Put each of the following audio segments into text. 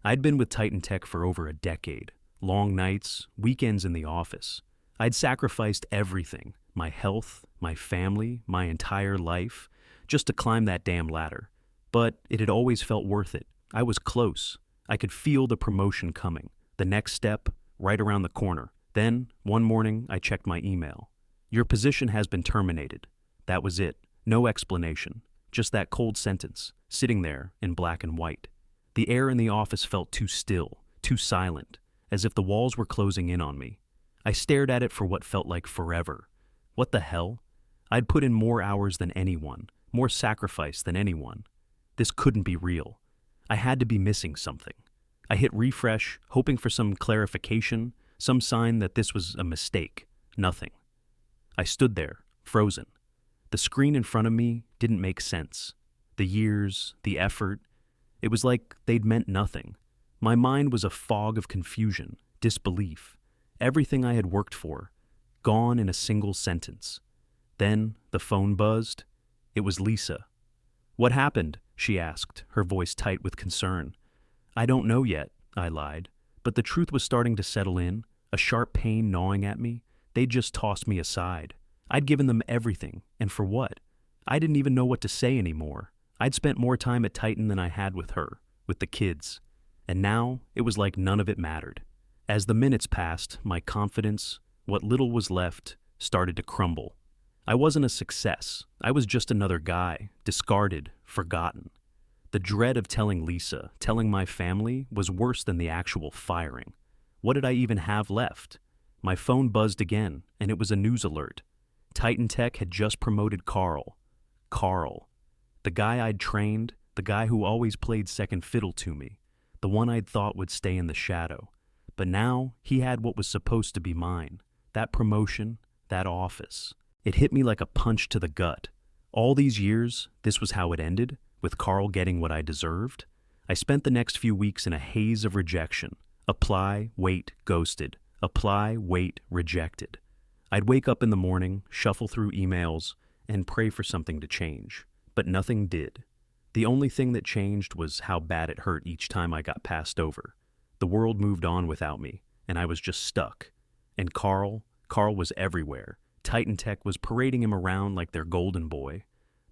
I'd been with Titan Tech for over a decade. Long nights, weekends in the office. I'd sacrificed everything, my health, my family, my entire life, just to climb that damn ladder. But it had always felt worth it. I was close. I could feel the promotion coming. The next step, right around the corner. Then, one morning, I checked my email. Your position has been terminated. That was it. No explanation. Just that cold sentence, sitting there in black and white. The air in the office felt too still, too silent, as if the walls were closing in on me. I stared at it for what felt like forever. What the hell? I'd put in more hours than anyone, more sacrifice than anyone. This couldn't be real. I had to be missing something. I hit refresh, hoping for some clarification, some sign that this was a mistake. Nothing. I stood there, frozen. The screen in front of me didn't make sense. The years, the effort, it was like they'd meant nothing. My mind was a fog of confusion, disbelief. Everything I had worked for, gone in a single sentence. Then the phone buzzed. It was Lisa. "What happened?" she asked, her voice tight with concern. "I don't know yet," I lied. But the truth was starting to settle in, a sharp pain gnawing at me. They'd just tossed me aside. I'd given them everything, and for what? I didn't even know what to say anymore. I'd spent more time at Titan than I had with her, with the kids. And now, it was like none of it mattered. As the minutes passed, my confidence, what little was left, started to crumble. I wasn't a success. I was just another guy, discarded, forgotten. The dread of telling Lisa, telling my family, was worse than the actual firing. What did I even have left? My phone buzzed again, and it was a news alert. Titan Tech had just promoted Carl. Carl. The guy I'd trained, the guy who always played second fiddle to me, the one I'd thought would stay in the shadow. But now, he had what was supposed to be mine. That promotion, that office. It hit me like a punch to the gut. All these years, this was how it ended, with Carl getting what I deserved. I spent the next few weeks in a haze of rejection. Apply, wait, ghosted. Apply, wait, rejected. I'd wake up in the morning, shuffle through emails, and pray for something to change. But nothing did. The only thing that changed was how bad it hurt each time I got passed over. The world moved on without me, and I was just stuck. And Carl was everywhere. Titan Tech was parading him around like their golden boy.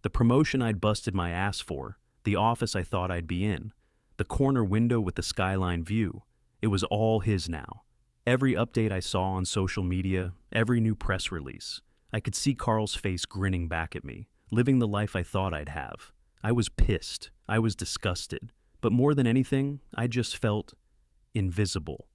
The promotion I'd busted my ass for, the office I thought I'd be in, the corner window with the skyline view, it was all his now. Every update I saw on social media, every new press release, I could see Carl's face grinning back at me, living the life I thought I'd have. I was pissed. I was disgusted. But more than anything, I just felt invisible.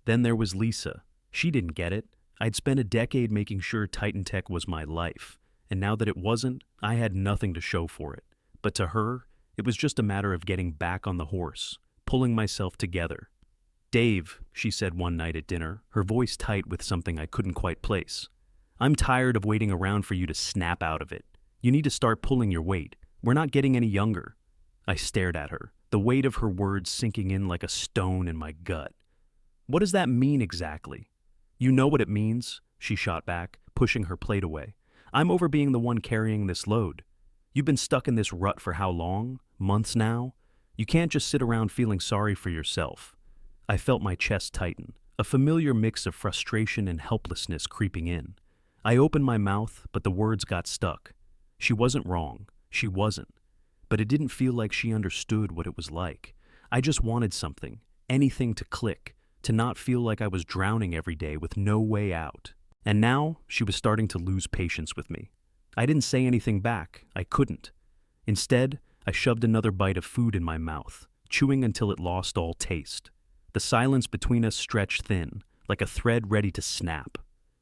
Then there was Lisa. She didn't get it. I'd spent a decade making sure Titan Tech was my life, and now that it wasn't, I had nothing to show for it. But to her, it was just a matter of getting back on the horse, pulling myself together. "Dave," she said one night at dinner, her voice tight with something I couldn't quite place. "I'm tired of waiting around for you to snap out of it. You need to start pulling your weight. We're not getting any younger." I stared at her, the weight of her words sinking in like a stone in my gut. "What does that mean exactly?" "You know what it means," she shot back, pushing her plate away. "I'm over being the one carrying this load. You've been stuck in this rut for how long? Months now? You can't just sit around feeling sorry for yourself." I felt my chest tighten, a familiar mix of frustration and helplessness creeping in. I opened my mouth, but the words got stuck. She wasn't wrong. She wasn't. But it didn't feel like she understood what it was like. I just wanted something, anything to click, to not feel like I was drowning every day with no way out. And now, she was starting to lose patience with me. I didn't say anything back. I couldn't. Instead, I shoved another bite of food in my mouth, chewing until it lost all taste. The silence between us stretched thin, like a thread ready to snap.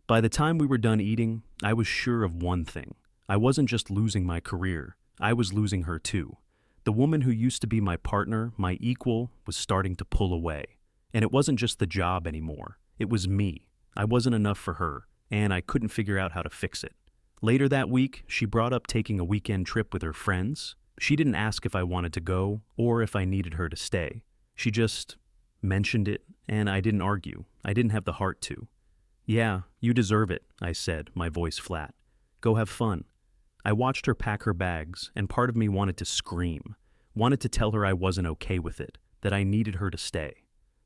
By the time we were done eating, I was sure of one thing. I wasn't just losing my career. I was losing her too. The woman who used to be my partner, my equal, was starting to pull away. And it wasn't just the job anymore. It was me. I wasn't enough for her, and I couldn't figure out how to fix it. Later that week, she brought up taking a weekend trip with her friends. She didn't ask if I wanted to go or if I needed her to stay. She just mentioned it, and I didn't argue. I didn't have the heart to. "Yeah, you deserve it," I said, my voice flat. "Go have fun." I watched her pack her bags, and part of me wanted to scream, wanted to tell her I wasn't okay with it, that I needed her to stay.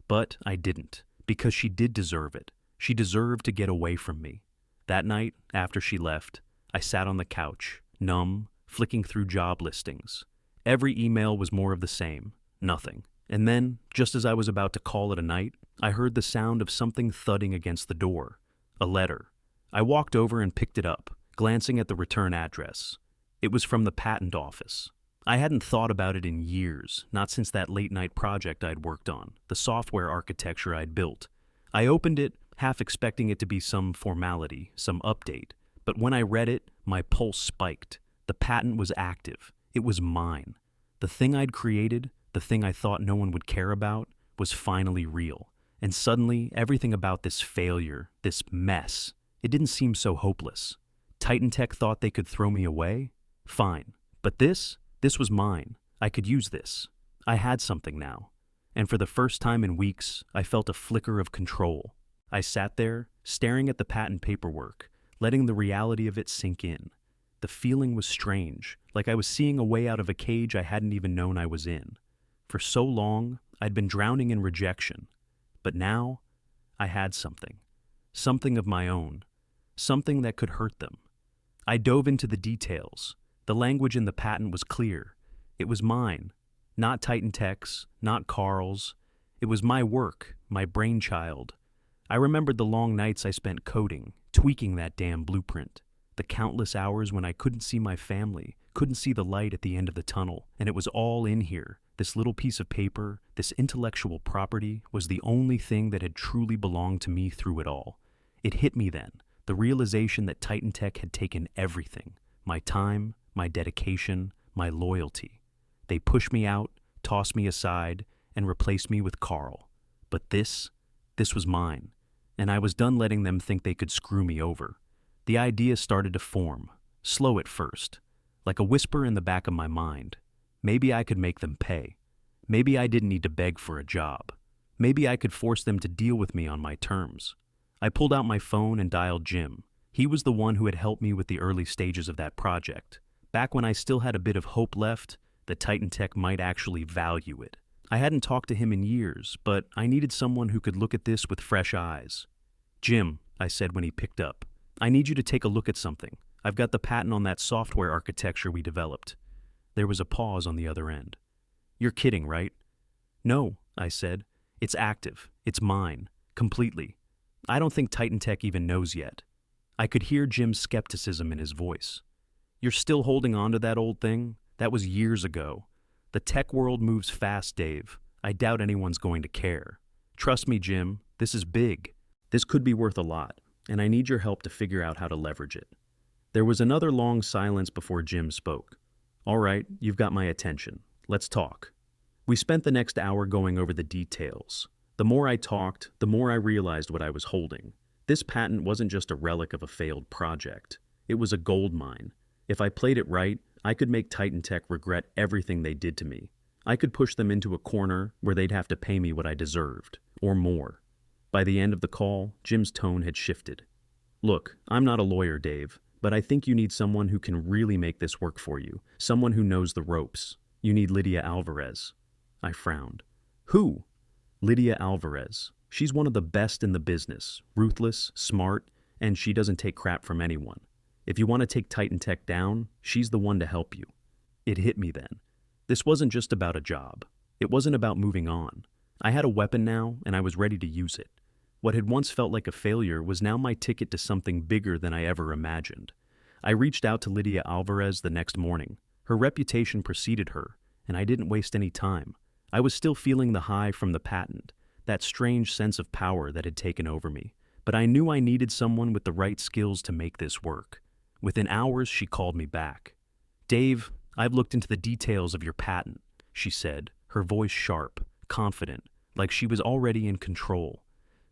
But I didn't, because she did deserve it. She deserved to get away from me. That night, after she left, I sat on the couch, numb, flicking through job listings. Every email was more of the same, nothing. And then, just as I was about to call it a night, I heard the sound of something thudding against the door. A letter. I walked over and picked it up, glancing at the return address. It was from the patent office. I hadn't thought about it in years, not since that late-night project I'd worked on, the software architecture I'd built. I opened it, half expecting it to be some formality, some update. But when I read it, my pulse spiked. The patent was active. It was mine. The thing I'd created, the thing I thought no one would care about, was finally real. And suddenly, everything about this failure, this mess, it didn't seem so hopeless. Titan Tech thought they could throw me away? Fine. But this was mine. I could use this. I had something now. And for the first time in weeks, I felt a flicker of control. I sat there, staring at the patent paperwork, letting the reality of it sink in. The feeling was strange, like I was seeing a way out of a cage I hadn't even known I was in. For so long, I'd been drowning in rejection. But now, I had something. Something of my own. Something that could hurt them. I dove into the details. The language in the patent was clear. It was mine. Not Titan Tech's, not Carl's. It was my work, my brainchild. I remembered the long nights I spent coding, tweaking that damn blueprint. The countless hours when I couldn't see my family, couldn't see the light at the end of the tunnel, and it was all in here. This little piece of paper, this intellectual property, was the only thing that had truly belonged to me through it all. It hit me then, the realization that Titan Tech had taken everything. My time, my dedication, my loyalty. They pushed me out, tossed me aside, and replaced me with Carl. But this was mine, and I was done letting them think they could screw me over. The idea started to form, slow at first, like a whisper in the back of my mind. Maybe I could make them pay. Maybe I didn't need to beg for a job. Maybe I could force them to deal with me on my terms. I pulled out my phone and dialed Jim. He was the one who had helped me with the early stages of that project. Back when I still had a bit of hope left, that Titan Tech might actually value it. I hadn't talked to him in years, but I needed someone who could look at this with fresh eyes. "Jim," I said when he picked up, "I need you to take a look at something. I've got the patent on that software architecture we developed." There was a pause on the other end. "You're kidding, right?" "No," I said. "It's active. It's mine. Completely. I don't think Titan Tech even knows yet." I could hear Jim's skepticism in his voice. "You're still holding on to that old thing? That was years ago. The tech world moves fast, Dave. I doubt anyone's going to care. Trust me, Jim, this is big. This could be worth a lot, and I need your help to figure out how to leverage it." There was another long silence before Jim spoke. "All right, you've got my attention. Let's talk." We spent the next hour going over the details. The more I talked, the more I realized what I was holding. This patent wasn't just a relic of a failed project. It was a gold mine. If I played it right, I could make Titan Tech regret everything they did to me. I could push them into a corner where they'd have to pay me what I deserved, or more. By the end of the call, Jim's tone had shifted. "Look, I'm not a lawyer, Dave, but I think you need someone who can really make this work for you, someone who knows the ropes. You need Lydia Alvarez." I frowned. "Who?" "Lydia Alvarez. She's one of the best in the business, ruthless, smart, and she doesn't take crap from anyone. If you want to take Titan Tech down, she's the one to help you." It hit me then. This wasn't just about a job. It wasn't about moving on. I had a weapon now, and I was ready to use it. What had once felt like a failure was now my ticket to something bigger than I ever imagined. I reached out to Lydia Alvarez the next morning. Her reputation preceded her, and I didn't waste any time. I was still feeling the high from the patent, that strange sense of power that had taken over me. But I knew I needed someone with the right skills to make this work. Within hours, she called me back. "Dave, I've looked into the details of your patent," she said, her voice sharp, confident, like she was already in control.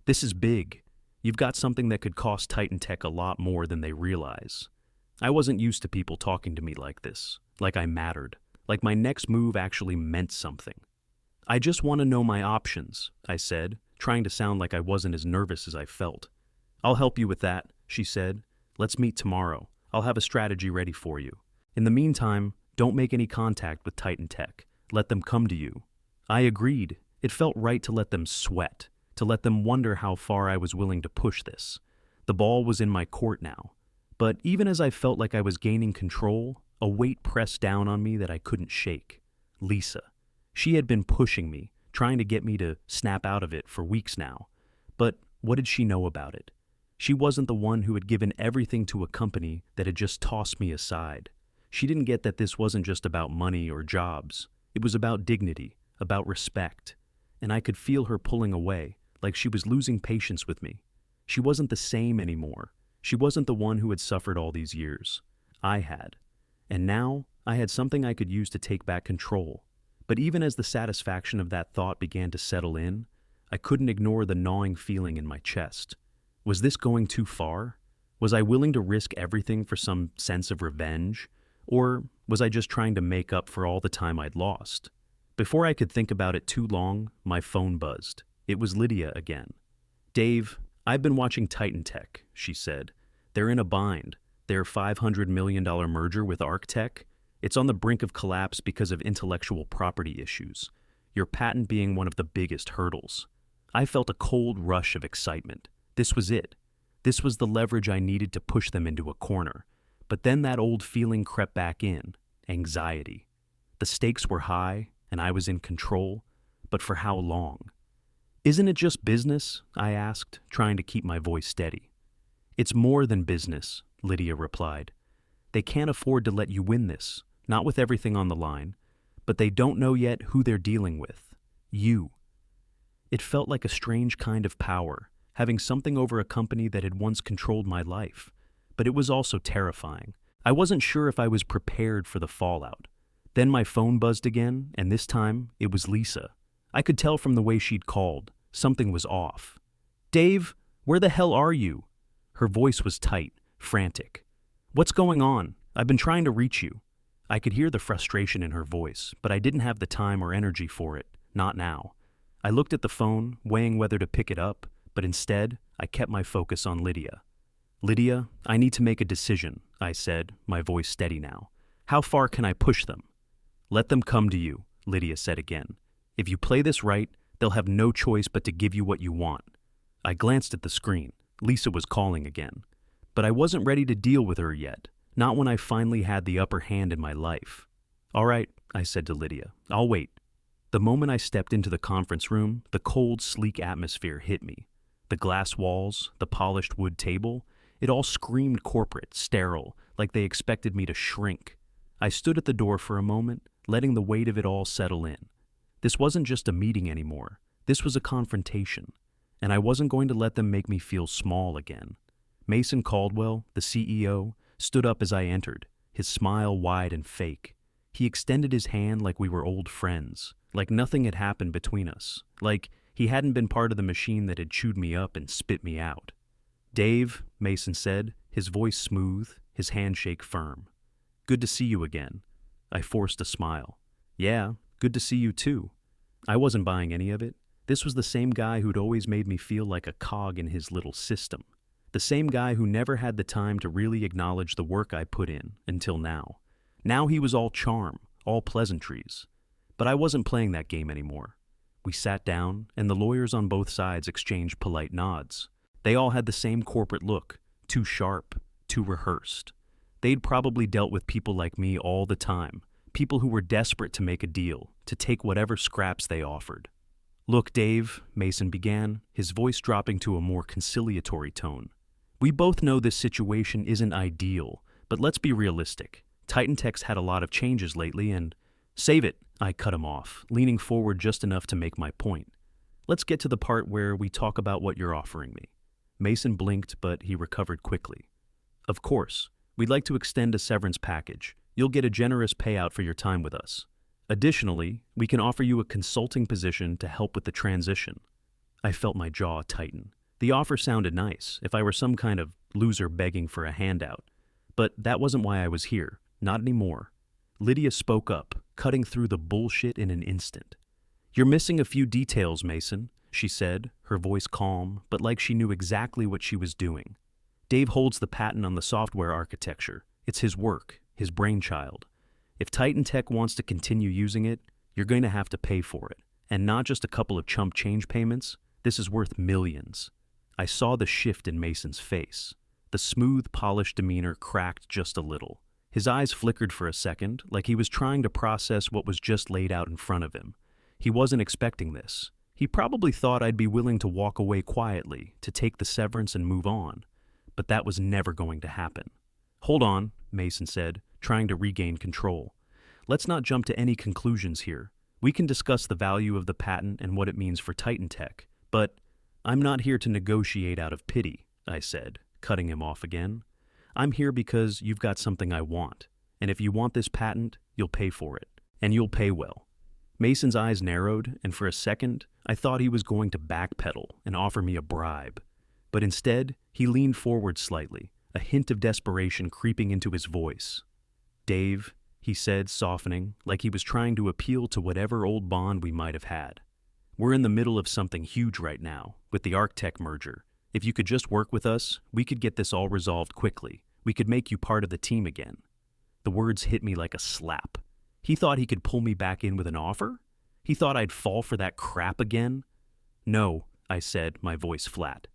"This is big. You've got something that could cost Titan Tech a lot more than they realize." I wasn't used to people talking to me like this, like I mattered, like my next move actually meant something. "I just want to know my options," I said, trying to sound like I wasn't as nervous as I felt. "I'll help you with that," she said. "Let's meet tomorrow. I'll have a strategy ready for you. In the meantime, don't make any contact with Titan Tech. Let them come to you." I agreed. It felt right to let them sweat, to let them wonder how far I was willing to push this. The ball was in my court now. But even as I felt like I was gaining control, a weight pressed down on me that I couldn't shake. Lisa. She had been pushing me, trying to get me to snap out of it for weeks now. But what did she know about it? She wasn't the one who had given everything to a company that had just tossed me aside. She didn't get that this wasn't just about money or jobs. It was about dignity, about respect. And I could feel her pulling away, like she was losing patience with me. She wasn't the same anymore. She wasn't the one who had suffered all these years. I had. And now, I had something I could use to take back control. But even as the satisfaction of that thought began to settle in, I couldn't ignore the gnawing feeling in my chest. Was this going too far? Was I willing to risk everything for some sense of revenge? Or was I just trying to make up for all the time I'd lost? Before I could think about it too long, my phone buzzed. It was Lydia again. "Dave, I've been watching Titan Tech," she said. "They're in a bind. Their $500 million merger with ArcTech, it's on the brink of collapse because of intellectual property issues, your patent being one of the biggest hurdles." I felt a cold rush of excitement. This was it. This was the leverage I needed to push them into a corner. But then that old feeling crept back in, anxiety. The stakes were high, and I was in control, but for how long? "Isn't it just business?" I asked, trying to keep my voice steady. "It's more than business," Lydia replied. "They can't afford to let you win this, not with everything on the line, but they don't know yet who they're dealing with. You." It felt like a strange kind of power, having something over a company that had once controlled my life. But it was also terrifying. I wasn't sure if I was prepared for the fallout. Then my phone buzzed again, and this time it was Lisa. I could tell from the way she'd called. Something was off. "Dave, where the hell are you?" Her voice was tight, frantic. "What's going on? I've been trying to reach you." I could hear the frustration in her voice, but I didn't have the time or energy for it, not now. I looked at the phone, weighing whether to pick it up, but instead, I kept my focus on Lydia. "Lydia, I need to make a decision," I said, my voice steady now. "How far can I push them?" "Let them come to you," Lydia said again. "If you play this right, they'll have no choice but to give you what you want." I glanced at the screen. Lisa was calling again. But I wasn't ready to deal with her yet, not when I finally had the upper hand in my life. "All right," I said to Lydia. "I'll wait." The moment I stepped into the conference room, the cold, sleek atmosphere hit me. The glass walls, the polished wood table, it all screamed corporate, sterile, like they expected me to shrink. I stood at the door for a moment, letting the weight of it all settle in. This wasn't just a meeting anymore. This was a confrontation. And I wasn't going to let them make me feel small again. Mason Caldwell, the CEO, stood up as I entered, his smile wide and fake. He extended his hand like we were old friends, like nothing had happened between us, like he hadn't been part of the machine that had chewed me up and spit me out. "Dave," Mason said, his voice smooth, his handshake firm. "Good to see you again." I forced a smile. "Yeah, good to see you too." I wasn't buying any of it. This was the same guy who'd always made me feel like a cog in his little system. The same guy who never had the time to really acknowledge the work I put in until now. Now he was all charm, all pleasantries. But I wasn't playing that game anymore. We sat down, and the lawyers on both sides exchanged polite nods. They all had the same corporate look, too sharp, too rehearsed. They'd probably dealt with people like me all the time, people who were desperate to make a deal, to take whatever scraps they offered. "Look, Dave," Mason began, his voice dropping to a more conciliatory tone. "We both know this situation isn't ideal, but let's be realistic. Titan Tech's had a lot of changes lately and—" "Save it," I cut him off, leaning forward just enough to make my point. "Let's get to the part where we talk about what you're offering me." Mason blinked, but he recovered quickly. "Of course, we'd like to extend a severance package. You'll get a generous payout for your time with us. Additionally, we can offer you a consulting position to help with the transition." I felt my jaw tighten. The offer sounded nice, if I were some kind of loser begging for a handout. But that wasn't why I was here, not anymore. Lydia spoke up, cutting through the bullshit in an instant. "You're missing a few details, Mason," she said, her voice calm, but like she knew exactly what she was doing. "Dave holds the patent on the software architecture. It's his work, his brainchild. If Titan Tech wants to continue using it, you're going to have to pay for it, And not just a couple of chump change payments, this is worth millions. I saw the shift in Mason's face. The smooth, polished demeanor cracked just a little. His eyes flickered for a second, like he was trying to process what was just laid out in front of him. He wasn't expecting this. He probably thought I'd be willing to walk away quietly, to take the severance and move on. But that was never going to happen. "Hold on," Mason said, trying to regain control. "Let's not jump to any conclusions here. We can discuss the value of the patent and what it means for Titan Tech, but I'm not here to negotiate out of pity," I said, cutting him off again. "I'm here because you've got something I want, and if you want this patent, you'll pay for it, and you'll pay well." Mason's eyes narrowed, and for a second, I thought he was going to backpedal and offer me a bribe. But instead, he leaned forward slightly, a hint of desperation creeping into his voice. "Dave," he said, softening, like he was trying to appeal to whatever old bond we might have had. "We're in the middle of something huge right now, with the ArcTech merger. If you could just work with us, we could get this all resolved quickly. We could make you part of the team again." The words hit me like a slap. He thought he could pull me back in with an offer? He thought I'd fall for that crap again? "No," I said, my voice flat.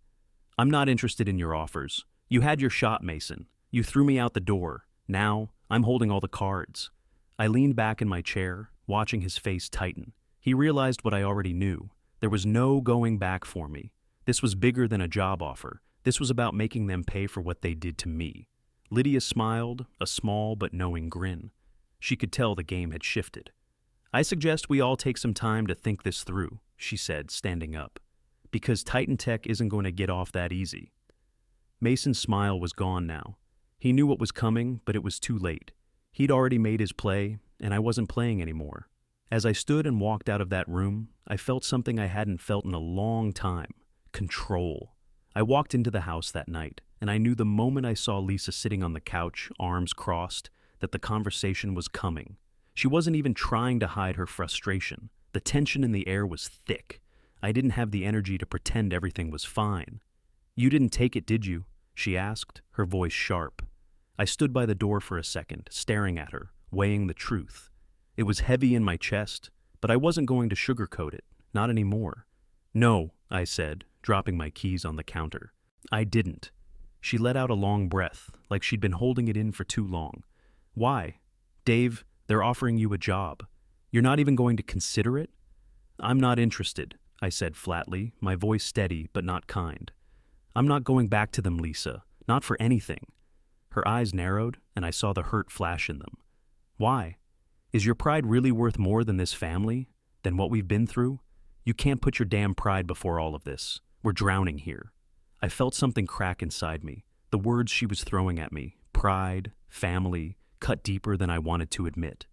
"I'm not interested in your offers. You had your shot, Mason. You threw me out the door. Now, I'm holding all the cards." I leaned back in my chair, watching his face tighten. He realized what I already knew. There was no going back for me. This was bigger than a job offer. This was about making them pay for what they did to me. Lydia smiled, a small but knowing grin. She could tell the game had shifted. "I suggest we all take some time to think this through," she said, standing up. "Because Titan Tech isn't going to get off that easy." Mason's smile was gone now. He knew what was coming, but it was too late. He'd already made his play, and I wasn't playing anymore. As I stood and walked out of that room, I felt something I hadn't felt in a long time. Control. I walked into the house that night, and I knew the moment I saw Lisa sitting on the couch, arms crossed, that the conversation was coming. She wasn't even trying to hide her frustration. The tension in the air was thick. I didn't have the energy to pretend everything was fine. "You didn't take it, did you?" she asked, her voice sharp. I stood by the door for a second, staring at her, weighing the truth. It was heavy in my chest, but I wasn't going to sugarcoat it, not anymore. "No," I said, dropping my keys on the counter. "I didn't." She let out a long breath, like she'd been holding it in for too long. "Why?" "Dave, they're offering you a job. You're not even going to consider it?" "I'm not interested," I said flatly, my voice steady but not kind. "I'm not going back to them, Lisa. Not for anything." Her eyes narrowed, and I saw the hurt flash in them. "Why? Is your pride really worth more than this family? Than what we've been through? You can't put your damn pride before all of this. We're drowning here." I felt something crack inside me. The words she was throwing at me, pride, family, cut deeper than I wanted to admit.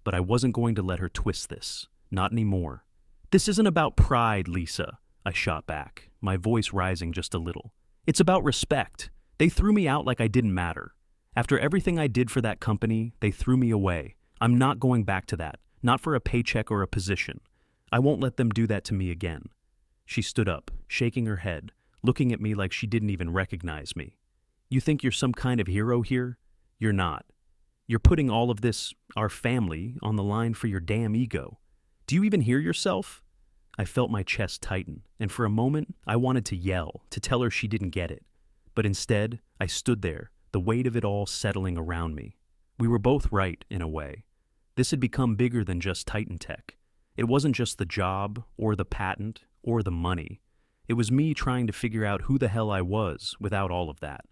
But I wasn't going to let her twist this. Not anymore. "This isn't about pride, Lisa," I shot back, my voice rising just a little. "It's about respect. They threw me out like I didn't matter. After everything I did for that company, they threw me away. I'm not going back to that, not for a paycheck or a position. I won't let them do that to me again." She stood up, shaking her head, looking at me like she didn't even recognize me. "You think you're some kind of hero here? You're not. You're putting all of this, our family, on the line for your damn ego. Do you even hear yourself?" I felt my chest tighten, and for a moment, I wanted to yell, to tell her she didn't get it. But instead, I stood there, the weight of it all settling around me. We were both right, in a way. This had become bigger than just Titan Tech. It wasn't just the job, or the patent, or the money. It was me trying to figure out who the hell I was without all of that.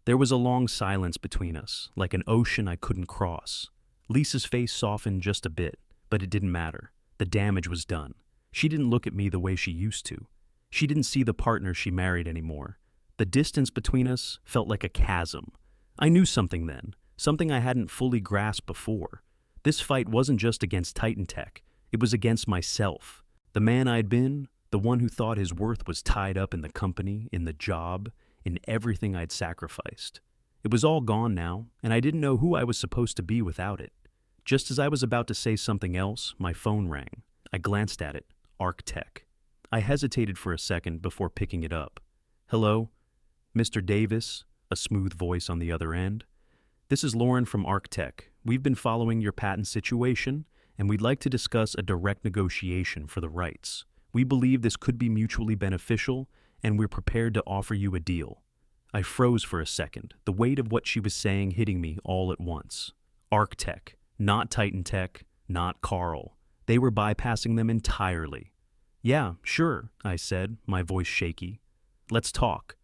There was a long silence between us, like an ocean I couldn't cross. Lisa's face softened just a bit, but it didn't matter. The damage was done. She didn't look at me the way she used to. She didn't see the partner she married anymore. The distance between us felt like a chasm. I knew something then, something I hadn't fully grasped before. This fight wasn't just against Titan Tech. It was against myself. The man I'd been, the one who thought his worth was tied up in the company, in the job, in everything I'd sacrificed. It was all gone now, and I didn't know who I was supposed to be without it. Just as I was about to say something else, my phone rang. I glanced at it. ArcTech. I hesitated for a second before picking it up. "Hello? Mr. Davis?" A smooth voice on the other end. "This is Lauren from ArcTech. We've been following your patent situation, and we'd like to discuss a direct negotiation for the rights. We believe this could be mutually beneficial, and we're prepared to offer you a deal." I froze for a second, the weight of what she was saying hitting me all at once. ArcTech, not Titan Tech, not Carl. They were bypassing them entirely. "Yeah, sure," I said, my voice shaky. "Let's talk."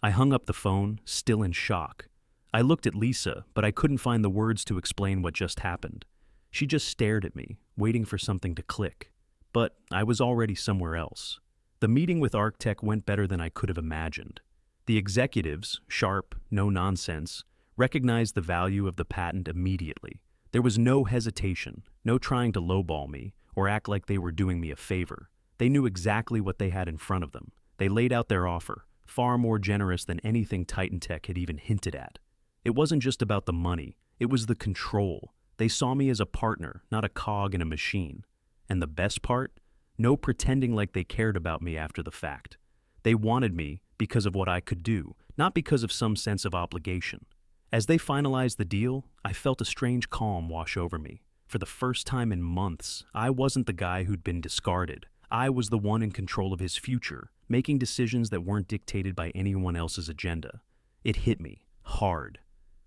I hung up the phone, still in shock. I looked at Lisa, but I couldn't find the words to explain what just happened. She just stared at me, waiting for something to click. But I was already somewhere else. The meeting with ArcTech went better than I could have imagined. The executives, sharp, no nonsense, recognized the value of the patent immediately. There was no hesitation, no trying to lowball me or act like they were doing me a favor. They knew exactly what they had in front of them. They laid out their offer, far more generous than anything Titan Tech had even hinted at. It wasn't just about the money, it was the control. They saw me as a partner, not a cog in a machine. And the best part? No pretending like they cared about me after the fact. They wanted me because of what I could do, not because of some sense of obligation. As they finalized the deal, I felt a strange calm wash over me. For the first time in months, I wasn't the guy who'd been discarded. I was the one in control of his future, making decisions that weren't dictated by anyone else's agenda. It hit me, hard.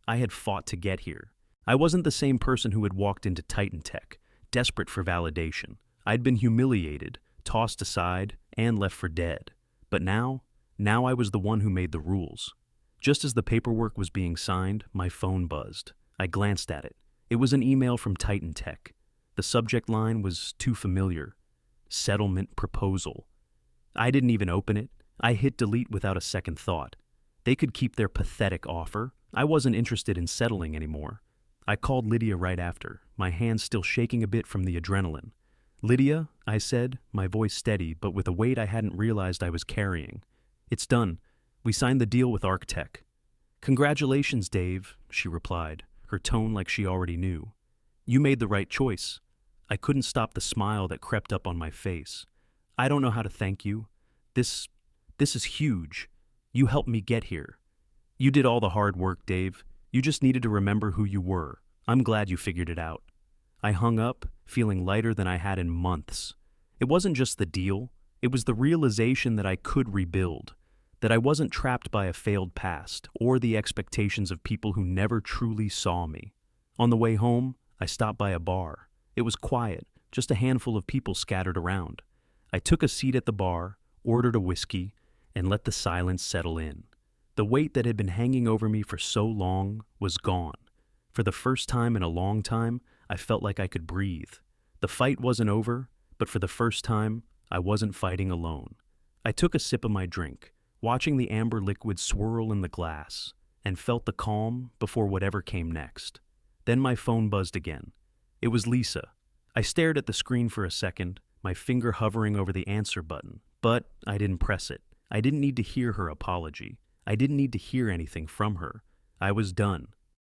I had fought to get here. I wasn't the same person who had walked into Titan Tech, desperate for validation. I'd been humiliated, tossed aside, and left for dead. But now I was the one who made the rules. Just as the paperwork was being signed, my phone buzzed. I glanced at it. It was an email from Titan Tech. The subject line was too familiar. Settlement proposal. I didn't even open it. I hit delete without a second thought. They could keep their pathetic offer. I wasn't interested in settling anymore. I called Lydia right after, my hands still shaking a bit from the adrenaline. "Lydia," I said, my voice steady but with a weight I hadn't realized I was carrying. "It's done. We signed the deal with ArcTech." "Congratulations, Dave," she replied, her tone like she already knew. "You made the right choice." I couldn't stop the smile that crept up on my face. "I don't know how to thank you. This is huge. You helped me get here. You did all the hard work, Dave. You just needed to remember who you were. I'm glad you figured it out." I hung up, feeling lighter than I had in months. It wasn't just the deal. It was the realization that I could rebuild, that I wasn't trapped by a failed past or the expectations of people who never truly saw me. On the way home, I stopped by a bar. It was quiet, just a handful of people scattered around. I took a seat at the bar, ordered a whiskey, and let the silence settle in. The weight that had been hanging over me for so long was gone. For the first time in a long time, I felt like I could breathe. The fight wasn't over, but for the first time, I wasn't fighting alone. I took a sip of my drink, watching the amber liquid swirl in the glass, and felt the calm before whatever came next. Then my phone buzzed again. It was Lisa. I stared at the screen for a second, my finger hovering over the answer button, but I didn't press it. I didn't need to hear her apology. I didn't need to hear anything from her. I was done.